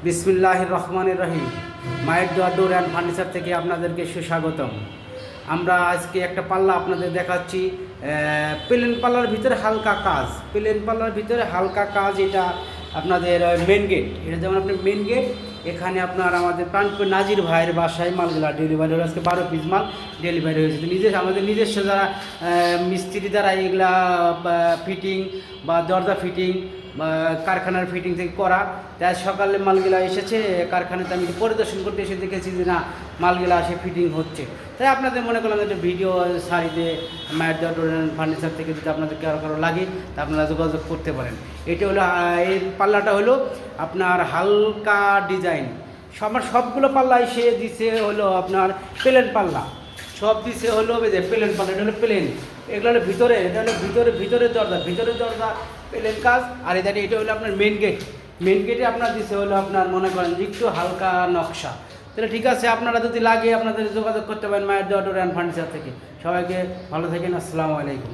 বিসমিল্লাহির রহমানির রহিম। মায়ের দোয়া ডোর অ্যান্ড ফার্নিচার থেকে আপনাদেরকে সুস্বাগতম। আমরা আজকে একটা পাল্লা আপনাদের দেখাচ্ছি। প্লেন পাল্লার ভিতরে হালকা কাজ, প্লেন পাল্লার ভিতরে হালকা কাজ। এটা আপনাদের মেন গেট, এটা যেমন আপনার মেন গেট। এখানে আপনার আমাদের প্রাণপ্রিয় নাজির ভাইয়ের বাসায় মালগুলা ডেলিভারি হলো। আজকে 12 পিস মাল ডেলিভারি হয়েছে। আমাদের নিজস্ব যারা মিস্ত্রি দ্বারা এগুলা ফিটিং বা দরজা ফিটিং বা কারখানার ফিটিং থেকে করা, তাই সকালে মালগুলা এসেছে কারখানাতে। আমি পরিদর্শন করতে এসে দেখেছি যে না, মালগুলা আসে ফিটিং হচ্ছে। তাই আপনাদের মনে করলাম একটা ভিডিও সারিতে মায়ের দোয়া ডোর অ্যান্ড ফার্নিচার থেকে যদি আপনাদের কারো লাগে তা আপনারা যোগাযোগ করতে পারেন। এটা হলো এই পাল্লাটা হলো আপনার হালকা ডিজাইন। আমার সবগুলো পাল্লা এসে দিছে হলো আপনার প্লেন পাল্লা, সব দিছে হলো যে প্লেন পাল্লা। এটা হলো প্লেন, এগুলো হলো ভিতরে, এটা হলো ভিতরের দরজা প্লেন কাজ। আর এটা হলো আপনার মেন গেট। মেন গেটে আপনার দিছে হলো আপনার মনে করেন একটু হালকা নকশা। তাহলে ঠিক আছে, আপনারা যদি লাগে আপনাদের যোগাযোগ করতে পারেন মায়ের দোয়া ডোর অ্যান্ড ফার্নিচার থেকে। সবাইকে ভালো থাকেন, আসসালামু আলাইকুম।